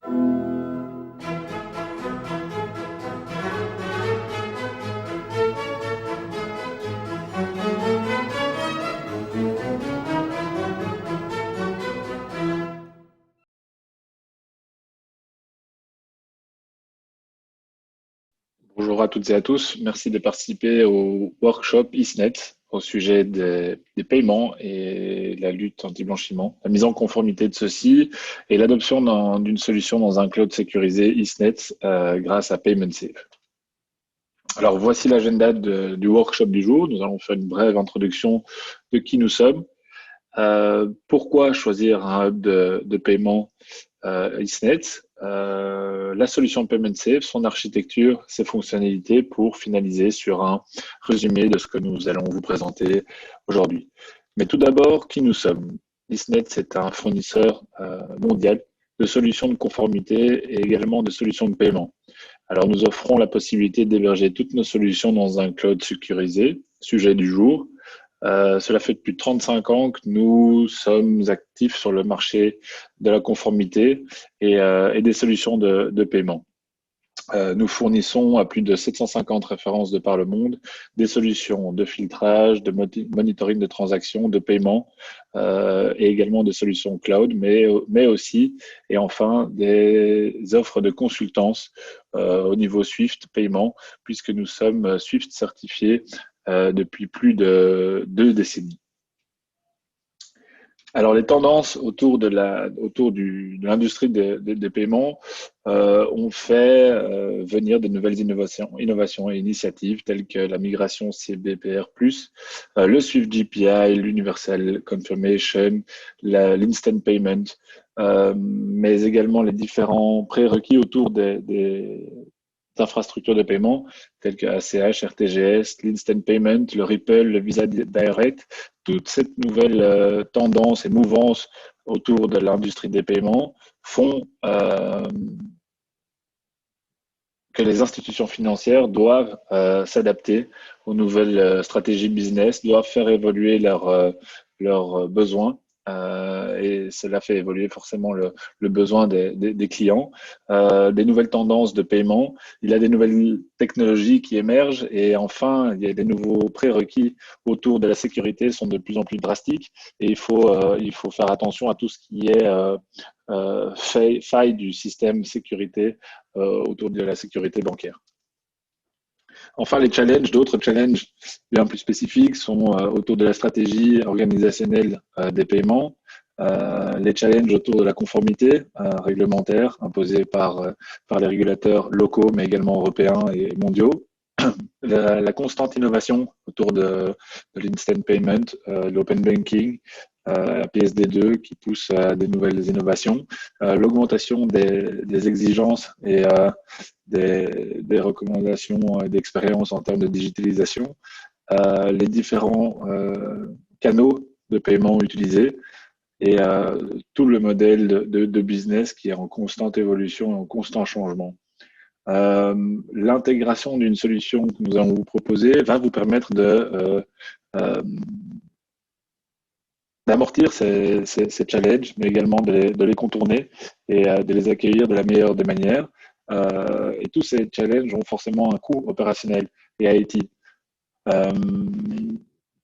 Bonjour à toutes et à tous. Merci de participer au workshop ISNET au sujet des paiements et la lutte anti-blanchiment, la mise en conformité de ceux-ci et l'adoption d'une solution dans un cloud sécurisé ISNET grâce à PaymentSafe. Alors voici l'agenda du workshop du jour. Nous allons faire une brève introduction de qui nous sommes, pourquoi choisir un hub de paiement ISNET, la solution PaymentSafe, son architecture, ses fonctionnalités pour finaliser sur un résumé de ce que nous allons vous présenter aujourd'hui. Mais tout d'abord, qui nous sommes? ISNET, c'est un fournisseur mondial de solutions de conformité et également de solutions de paiement. Alors, nous offrons la possibilité d'héberger toutes nos solutions dans un cloud sécurisé, sujet du jour. Cela fait depuis 35 ans que nous sommes actifs sur le marché de la conformité et des solutions de paiement. Nous fournissons à plus de 750 références de par le monde des solutions de filtrage, de monitoring de transactions, de paiement et également des solutions cloud, mais aussi et enfin des offres de consultance au niveau Swift paiement, puisque nous sommes Swift certifiés depuis plus de 2 décennies. Alors, les tendances autour de l'industrie des paiements ont fait venir de nouvelles innovations et initiatives telles que la migration CBPR+, le Swift GPI, l'Universal Confirmation, l'Instant Payment, mais également les différents prérequis autour des infrastructures de paiement telles que ACH, RTGS, l'Instant Payment, le Ripple, le Visa Direct, toute cette nouvelle tendance et mouvance autour de l'industrie des paiements font que les institutions financières doivent s'adapter aux nouvelles stratégies business, doivent faire évoluer leurs besoins. Et cela fait évoluer forcément le besoin des clients, des nouvelles tendances de paiement. Il y a des nouvelles technologies qui émergent et enfin, il y a des nouveaux prérequis autour de la sécurité sont de plus en plus drastiques et il faut faire attention à tout ce qui est faille du système sécurité autour de la sécurité bancaire. Enfin, d'autres challenges bien plus spécifiques sont autour de la stratégie organisationnelle des paiements, les challenges autour de la conformité réglementaire imposée par les régulateurs locaux, mais également européens et mondiaux, la constante innovation autour de l'instant payment, l'open banking, la PSD2 qui pousse à des nouvelles innovations, l'augmentation des exigences et des recommandations d'expérience en termes de digitalisation, les différents canaux de paiement utilisés et tout le modèle de business qui est en constante évolution et en constant changement. L'intégration d'une solution que nous allons vous proposer va vous permettre d'amortir ces challenges, mais également de les contourner et de les accueillir de la meilleure des manières. Et tous ces challenges ont forcément un coût opérationnel et IT.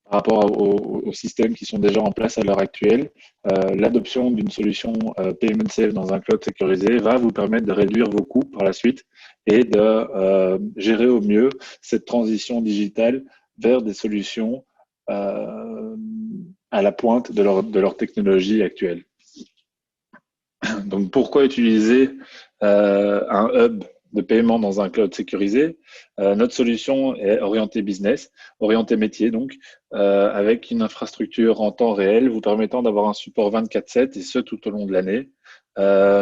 Par rapport aux systèmes qui sont déjà en place à l'heure actuelle, l'adoption d'une solution Payment Safe dans un cloud sécurisé va vous permettre de réduire vos coûts par la suite et de gérer au mieux cette transition digitale vers des solutions à la pointe de leur technologie actuelle. Donc, pourquoi utiliser un hub de paiement dans un cloud sécurisé? Notre solution est orientée business, orientée métier, donc, avec une infrastructure en temps réel vous permettant d'avoir un support 24/7 et ce tout au long de l'année.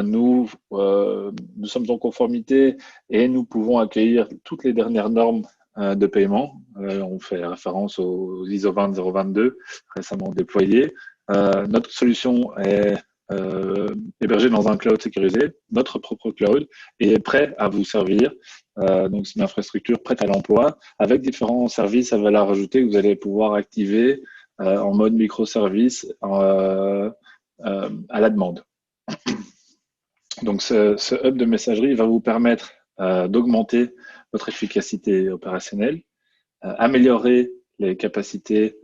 Nous sommes en conformité et nous pouvons accueillir toutes les dernières normes de paiement. On fait référence aux ISO 20022 récemment déployées. Notre solution est hébergé dans un cloud sécurisé, notre propre cloud, et est prêt à vous servir. Donc, c'est une infrastructure prête à l'emploi avec différents services à valeur ajoutée que vous allez pouvoir activer en mode microservice à la demande. Donc, ce hub de messagerie va vous permettre d'augmenter votre efficacité opérationnelle, améliorer les capacités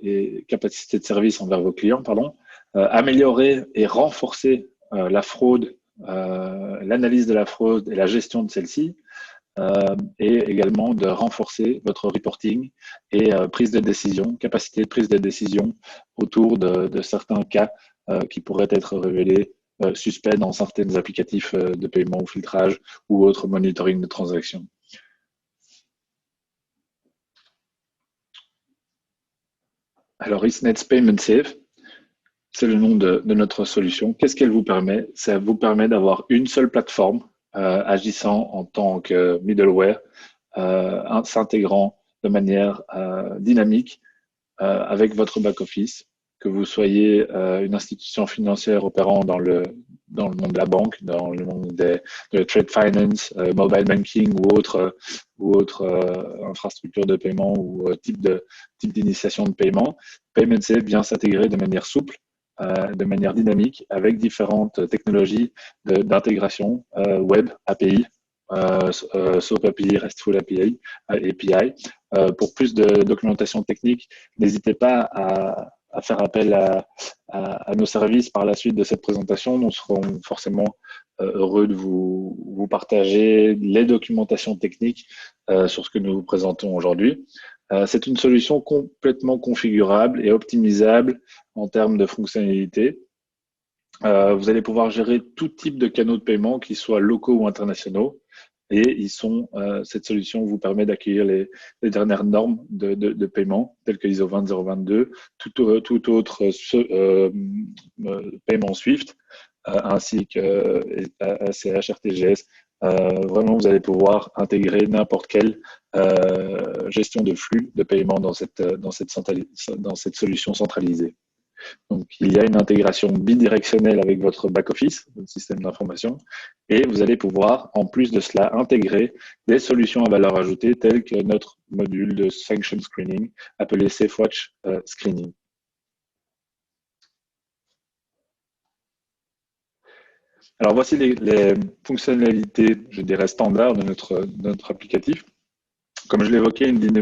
et capacités de service envers vos clients, pardon, améliorer et renforcer la fraude, l'analyse de la fraude et la gestion de celle-ci, et également de renforcer votre reporting et prise de décision, capacité de prise de décision autour de certains cas qui pourraient être révélés suspects dans certains applicatifs de paiement ou filtrage ou autre monitoring de transactions. Alors, Isnet's Payment Safe, c'est le nom de notre solution. Qu'est-ce qu'elle vous permet? Ça vous permet d'avoir une seule plateforme agissant en tant que middleware, s'intégrant de manière dynamique avec votre back-office, que vous soyez une institution financière opérant dans le monde de la banque, dans le monde de trade finance, mobile banking ou autre infrastructure de paiement ou type d'initiation de paiement. Payment Safe vient s'intégrer de manière souple, de manière dynamique, avec différentes technologies d'intégration web, API, SOAP API, RESTful API, pour plus de documentation technique, n'hésitez pas à faire appel à nos services par la suite de cette présentation. Nous serons forcément heureux de vous partager les documentations techniques sur ce que nous vous présentons aujourd'hui. C'est une solution complètement configurable et optimisable en termes de fonctionnalité. Vous allez pouvoir gérer tout type de canaux de paiement, qu'ils soient locaux ou internationaux. Et cette solution vous permet d'accueillir les dernières normes de paiement, telles que l'ISO 20022, tout autre paiement SWIFT, ainsi que ACH, RTGS. Vraiment, vous allez pouvoir intégrer n'importe quelle gestion de flux de paiement dans cette solution centralisée. Donc, il y a une intégration bidirectionnelle avec votre back-office, votre système d'information, et vous allez pouvoir, en plus de cela, intégrer des solutions à valeur ajoutée telles que notre module de sanction screening, appelé SafeWatch Screening. Alors, voici les fonctionnalités, je dirais, standards de notre applicatif. Comme je l'évoquais, une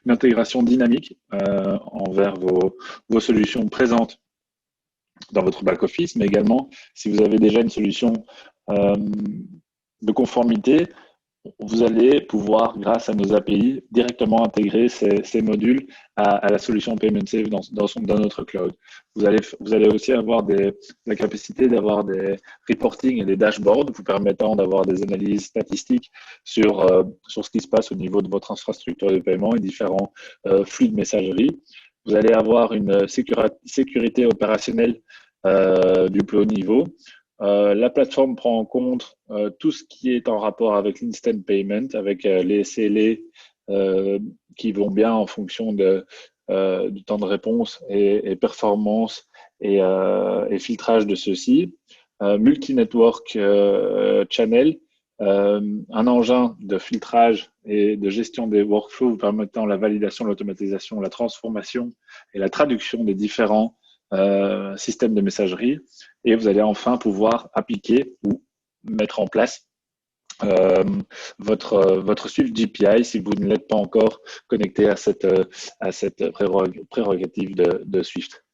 intégration dynamique envers vos solutions présentes dans votre back-office, mais également, si vous avez déjà une solution de conformité, vous allez pouvoir, grâce à nos API, directement intégrer ces modules à la solution Payment Safe dans notre cloud. Vous allez aussi avoir la capacité d'avoir des reporting et des dashboards vous permettant d'avoir des analyses statistiques sur ce qui se passe au niveau de votre infrastructure de paiement et différents flux de messagerie. Vous allez avoir une sécurité opérationnelle du plus haut niveau. La plateforme prend en compte tout ce qui est en rapport avec l'instant payment, avec les SLA qui vont bien en fonction du temps de réponse et performance et filtrage de ceux-ci. Multi-network channel, un engin de filtrage et de gestion des workflows vous permettant la validation, l'automatisation, la transformation et la traduction des différents systèmes de messagerie. Et vous allez enfin pouvoir appliquer ou mettre en place votre Swift GPI si vous ne l'êtes pas encore connecté à cette prérogative de Swift.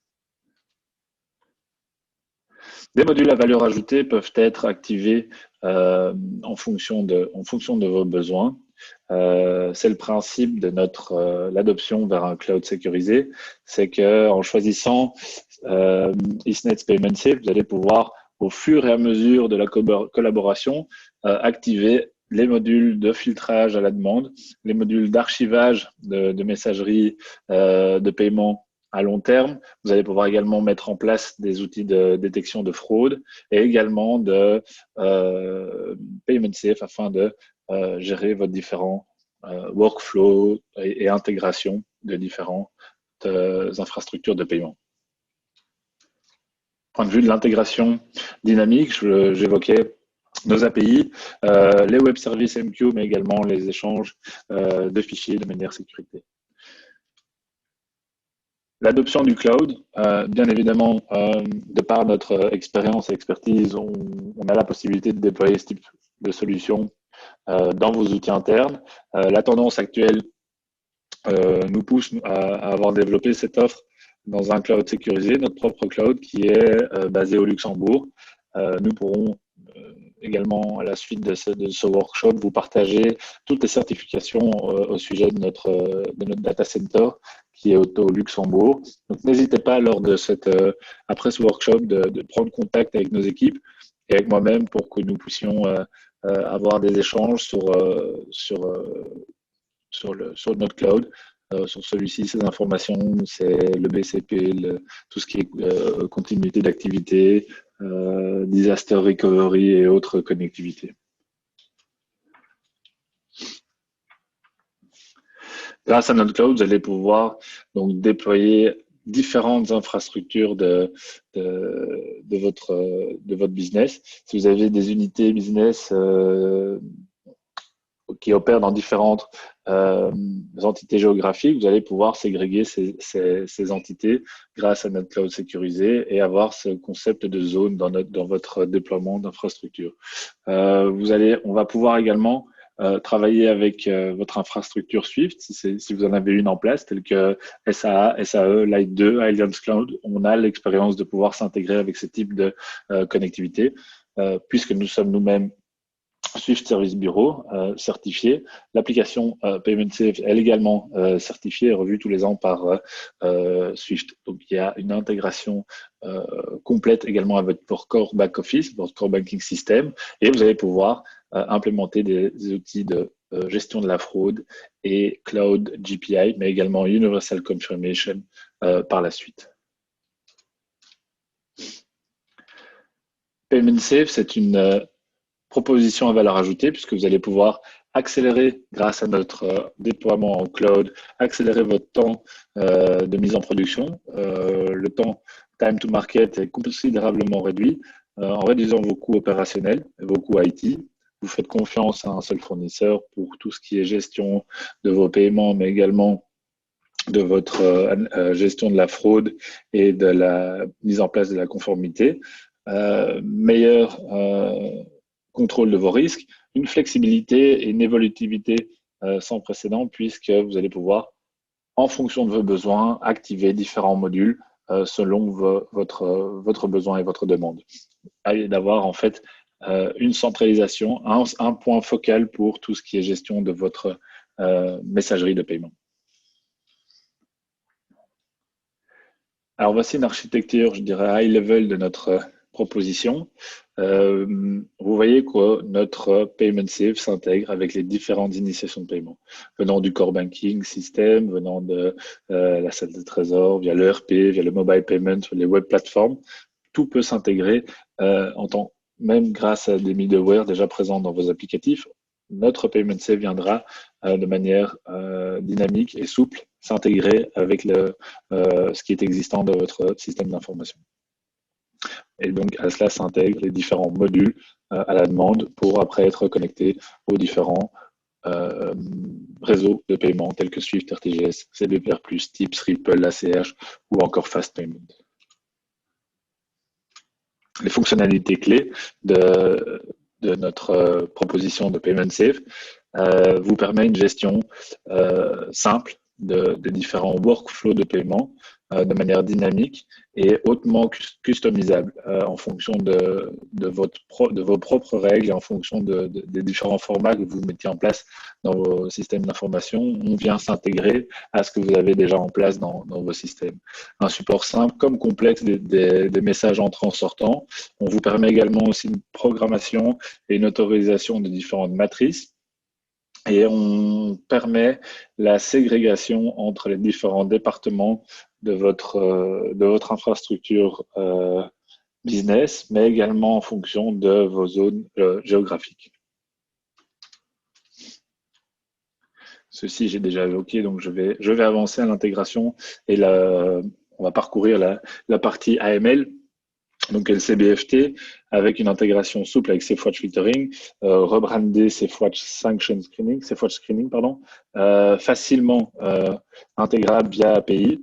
Des modules à valeur ajoutée peuvent être activés en fonction de vos besoins. C'est le principe de l'adoption vers un cloud sécurisé, c'est qu'en choisissant Isnet's Payment Safe, vous allez pouvoir, au fur et à mesure de la collaboration, activer les modules de filtrage à la demande, les modules d'archivage de messagerie de paiement à long terme. Vous allez pouvoir également mettre en place des outils de détection de fraude et également de Payment Safe afin de gérer vos différents workflows et intégration de différentes infrastructures de paiement. Point de vue de l'intégration dynamique, j'évoquais nos API, les web services MQ, mais également les échanges de fichiers de manière sécurité. L'adoption du cloud, bien évidemment, de par notre expérience et expertise, on a la possibilité de déployer ce type de solution dans vos outils internes. La tendance actuelle nous pousse à avoir développé cette offre dans un cloud sécurisé, notre propre cloud qui est basé au Luxembourg. Nous pourrons également, à la suite de ce workshop, vous partager toutes les certifications au sujet de notre data center qui est au Luxembourg. Donc, n'hésitez pas lors de après ce workshop de prendre contact avec nos équipes et avec moi-même pour que nous puissions avoir des échanges sur notre cloud. Sur celui-ci, ces informations, c'est le BCP, tout ce qui est continuité d'activité, disaster recovery et autres connectivités. Grâce à notre cloud, vous allez pouvoir donc déployer différentes infrastructures de votre business. Si vous avez des unités business qui opèrent dans différentes entités géographiques, vous allez pouvoir ségréguer ces entités grâce à notre cloud sécurisé et avoir ce concept de zone dans votre déploiement d'infrastructure. On va pouvoir également travailler avec votre infrastructure Swift, si vous en avez une en place, telle que SAA, SAE, Light 2, Alliance Cloud. On a l'expérience de pouvoir s'intégrer avec ce type de connectivité, puisque nous sommes nous-mêmes Swift Service Bureau certifié. L'application Payment Safe, elle également certifiée et revue tous les ans par Swift. Donc, il y a une intégration complète également avec votre core back office, votre core banking system, et vous allez pouvoir implémenter des outils de gestion de la fraude et Cloud GPI, mais également Universal Confirmation par la suite. Payment Safe, c'est une proposition à valeur ajoutée, puisque vous allez pouvoir accélérer, grâce à notre déploiement en cloud, accélérer votre temps de mise en production. Le temps time to market est considérablement réduit en réduisant vos coûts opérationnels, vos coûts IT. Vous faites confiance à un seul fournisseur pour tout ce qui est gestion de vos paiements, mais également de votre gestion de la fraude et de la mise en place de la conformité. Meilleur contrôle de vos risques, une flexibilité et une évolutivité sans précédent, puisque vous allez pouvoir, en fonction de vos besoins, activer différents modules selon votre besoin et votre demande. Et d'avoir en fait une centralisation, un point focal pour tout ce qui est gestion de votre messagerie de paiement. Alors voici une architecture, je dirais, high level de notre proposition. Vous voyez que notre Payment Safe s'intègre avec les différentes initiations de paiement, venant du core banking system, venant de la salle de trésor, via l'ERP, via le mobile payment, les web platforms. Tout peut s'intégrer même grâce à des middleware déjà présents dans vos applicatifs. Notre Payment Safe viendra de manière dynamique et souple s'intégrer avec ce qui est existant dans votre système d'information. Et donc, à cela s'intègrent les différents modules à la demande pour après être connectés aux différents réseaux de paiement tels que Swift, RTGS, CBPR+, Tips, Ripple, ACH ou encore Fast Payment. Les fonctionnalités clés de notre proposition de Payment Safe vous permet une gestion simple de différents workflows de paiement de manière dynamique et hautement customisable en fonction de vos propres règles et en fonction des différents formats que vous mettez en place dans vos systèmes d'information. On vient s'intégrer à ce que vous avez déjà en place dans vos systèmes. Un support simple comme complexe des messages entrants-sortants. On vous permet également aussi une programmation et une autorisation de différentes matrices. Et on permet la ségrégation entre les différents départements de votre infrastructure business, mais également en fonction de vos zones géographiques. Ceci, j'ai déjà évoqué, donc je vais avancer à l'intégration et on va parcourir la partie AML. Donc LCBFT avec une intégration souple avec SafeWatch Filtering, rebrandé SafeWatch Screening, facilement intégrable via API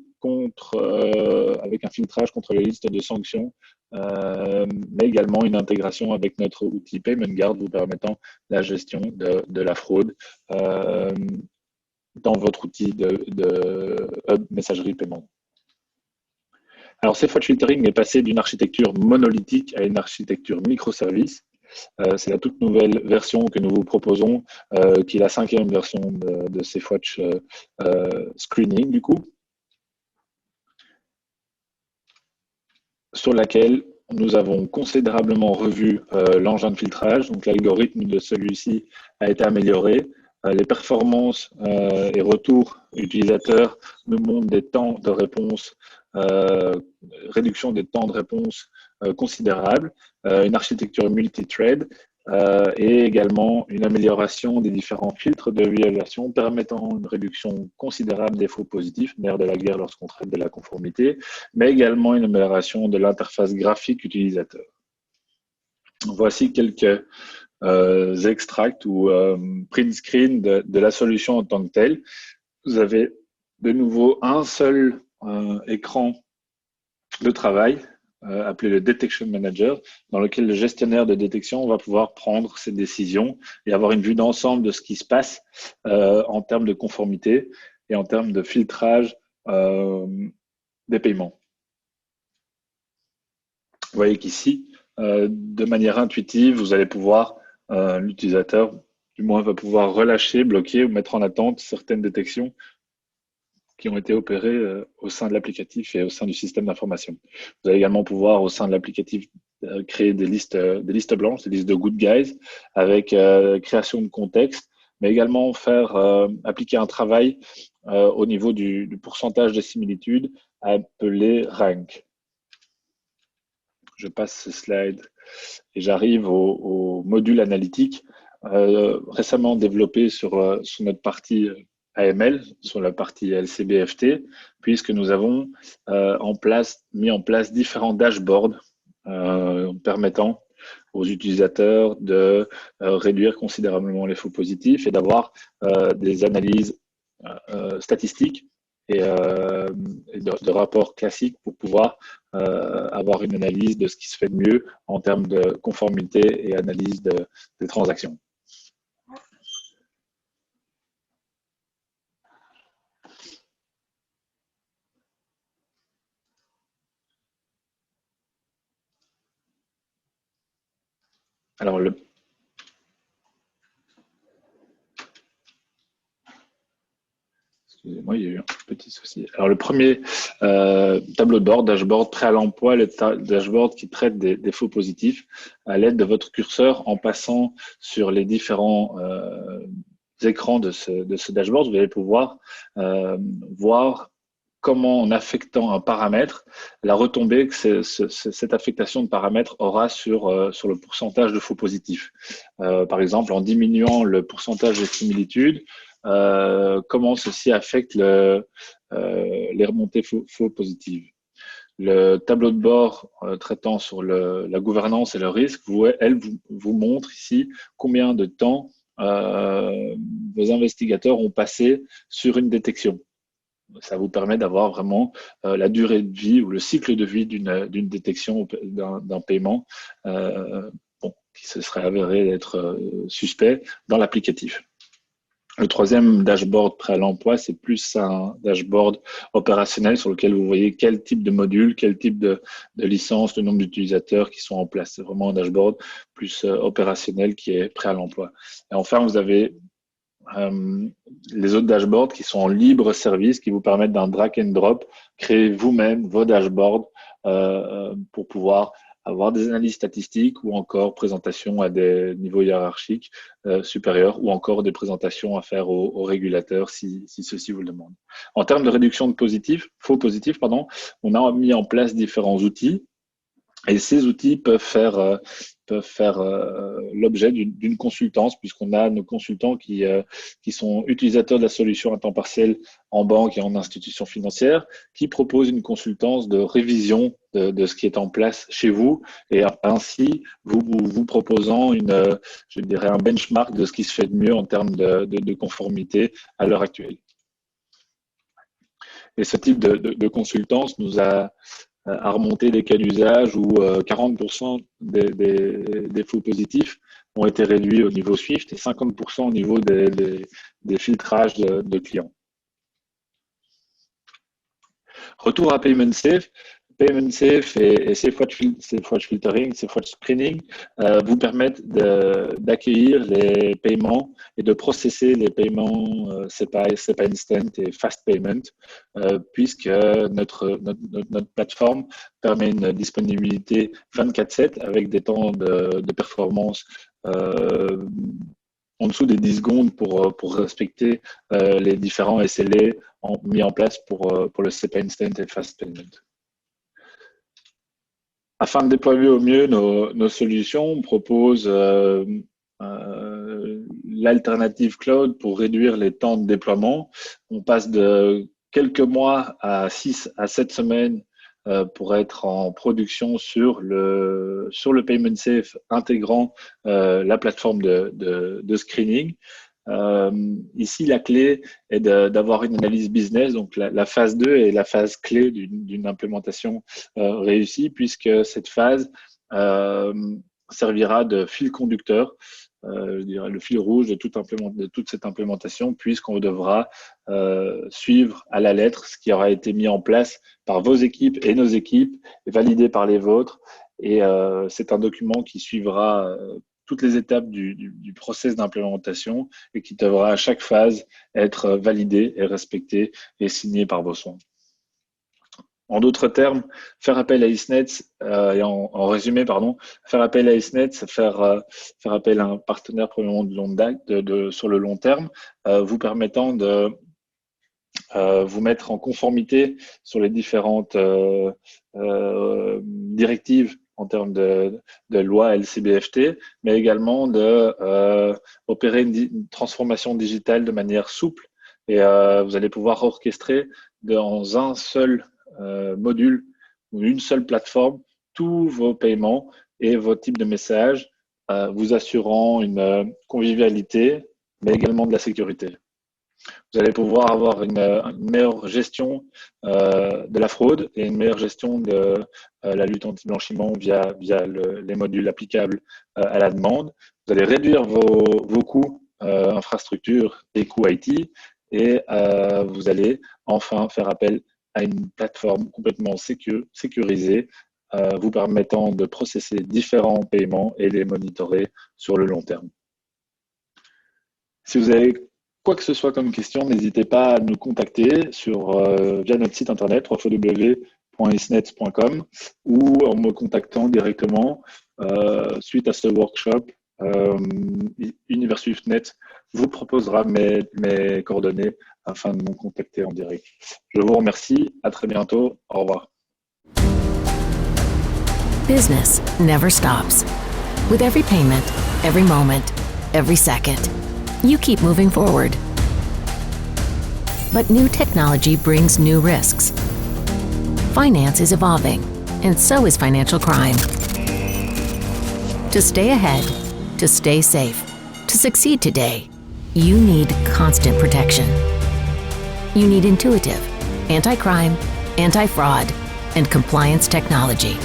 avec un filtrage contre les listes de sanctions, mais également une intégration avec notre outil Payment Guard vous permettant la gestion de la fraude dans votre outil de hub messagerie paiement. Alors, CFWatch Filtering est passé d'une architecture monolithique à une architecture microservice. C'est la toute nouvelle version que nous vous proposons, qui est la 5e version de CFWatch Screening, du coup, sur laquelle nous avons considérablement revu l'engin de filtrage. Donc, l'algorithme de celui-ci a été amélioré. Les performances et retours utilisateurs nous montrent des temps de réponse, réduction des temps de réponse considérables, une architecture multi-thread et également une amélioration des différents filtres de violation permettant une réduction considérable des faux positifs, nerf de la guerre lorsqu'on traite de la conformité, mais également une amélioration de l'interface graphique utilisateur. Voici quelques extracts ou print screen de la solution en tant que telle. Vous avez de nouveau un seul écran de travail appelé le Detection Manager, dans lequel le gestionnaire de détection va pouvoir prendre ses décisions et avoir une vue d'ensemble de ce qui se passe en termes de conformité et en termes de filtrage des paiements. Vous voyez qu'ici, de manière intuitive, vous allez pouvoir, l'utilisateur, du moins, va pouvoir relâcher, bloquer ou mettre en attente certaines détections qui ont été opérées au sein de l'applicatif et au sein du système d'information. Vous allez également pouvoir, au sein de l'applicatif, créer des listes blanches, des listes de good guys, avec création de contexte, mais également faire appliquer un travail au niveau du pourcentage de similitude appelé rank. Je passe ce slide et j'arrive au module analytique récemment développé sur notre partie AML, sur la partie LCBFT, puisque nous avons mis en place différents dashboards permettant aux utilisateurs de réduire considérablement les faux positifs et d'avoir des analyses statistiques et de rapports classiques pour pouvoir avoir une analyse de ce qui se fait de mieux en termes de conformité et analyse des transactions. Alors, excusez-moi, il y a eu un petit souci. Alors, le premier tableau de bord, dashboard prêt à l'emploi, le dashboard qui traite des faux positifs à l'aide de votre curseur en passant sur les différents écrans de ce dashboard, vous allez pouvoir voir comment, en affectant un paramètre, la retombée que cette affectation de paramètre aura sur le pourcentage de faux positifs. Par exemple, en diminuant le pourcentage de similitude, comment ceci affecte les remontées faux positives. Le tableau de bord traitant sur la gouvernance et le risque, vous montre ici combien de temps vos investigateurs ont passé sur une détection. Ça vous permet d'avoir vraiment la durée de vie ou le cycle de vie d'une détection d'un paiement qui se serait avéré être suspect dans l'applicatif. Le troisième dashboard prêt à l'emploi, c'est plus un dashboard opérationnel sur lequel vous voyez quel type de module, quel type de licence, le nombre d'utilisateurs qui sont en place. C'est vraiment un dashboard plus opérationnel qui est prêt à l'emploi. Et enfin, vous avez les autres dashboards qui sont en libre service, qui vous permettent d'un drag and drop, créer vous-même vos dashboards pour pouvoir avoir des analyses statistiques ou encore présentations à des niveaux hiérarchiques supérieurs ou encore des présentations à faire aux régulateurs si ceux-ci vous le demandent. En termes de réduction de faux positifs, on a mis en place différents outils. Et ces outils peuvent faire l'objet d'une consultance, puisqu'on a nos consultants qui sont utilisateurs de la solution à temps partiel en banque et en institution financière, qui proposent une consultance de révision de ce qui est en place chez vous, et ainsi vous proposant je dirais un benchmark de ce qui se fait de mieux en termes de conformité à l'heure actuelle. Et ce type de consultance nous a remonté des cas d'usage où 40% des faux positifs ont été réduits au niveau Swift et 50% au niveau des filtrages de clients. Retour à Payment Safe. Payment Safe et Safe Watch Filtering, Safe Watch Screening vous permettent d'accueillir les paiements et de processer les paiements SEPA Instant et Fast Payment, puisque notre plateforme permet une disponibilité 24/7 avec des temps de performance en dessous des 10 secondes pour respecter les différents SLA mis en place pour le SEPA Instant et Fast Payment. Afin de déployer au mieux nos solutions, on propose l'alternative cloud pour réduire les temps de déploiement. On passe de quelques mois à 6 à 7 semaines pour être en production sur le Payment Safe intégrant la plateforme de screening. Ici, la clé est d'avoir une analyse business, donc la phase 2 est la phase clé d'une implémentation réussie, puisque cette phase servira de fil conducteur, je dirais le fil rouge de toute cette implémentation, puisqu'on devra suivre à la lettre ce qui aura été mis en place par vos équipes et nos équipes, et validé par les vôtres. Et c'est un document qui suivra toutes les étapes du process d'implémentation et qui devra à chaque phase être validé et respecté et signé par vos soins. En d'autres termes, faire appel à Isnet, et en résumé, faire appel à Isnet, c'est faire appel à un partenaire premièrement de longue date, sur le long terme, vous permettant de vous mettre en conformité sur les différentes directives en termes de loi LCBFT, mais également d'opérer une transformation digitale de manière souple. Et vous allez pouvoir orchestrer dans un seul module ou une seule plateforme tous vos paiements et vos types de messages, vous assurant une convivialité, mais également de la sécurité. Vous allez pouvoir avoir une meilleure gestion de la fraude et une meilleure gestion de la lutte anti-blanchiment via les modules applicables à la demande. Vous allez réduire vos coûts infrastructures et coûts IT et vous allez enfin faire appel à une plateforme complètement sécurisée vous permettant de processer différents paiements et les monitorer sur le long terme. Si vous avez quoi que ce soit comme question, n'hésitez pas à nous contacter via notre site internet www.isnet.com ou en me contactant directement suite à ce workshop. Univers SwiftNet vous proposera mes coordonnées afin de me contacter en direct. Je vous remercie, à très bientôt, au revoir. Business never stops. With every payment, every moment, every second, you keep moving forward. But new technology brings new risks. Finance is evolving, and so is financial crime. To stay ahead, to stay safe, to succeed today, you need constant protection. You need intuitive, anti-crime, anti-fraud, and compliance technology.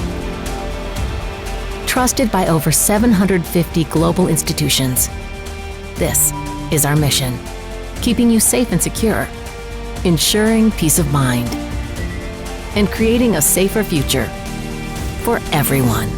Trusted by over 750 global institutions, this is our mission, keeping you safe and secure, ensuring peace of mind, and creating a safer future for everyone.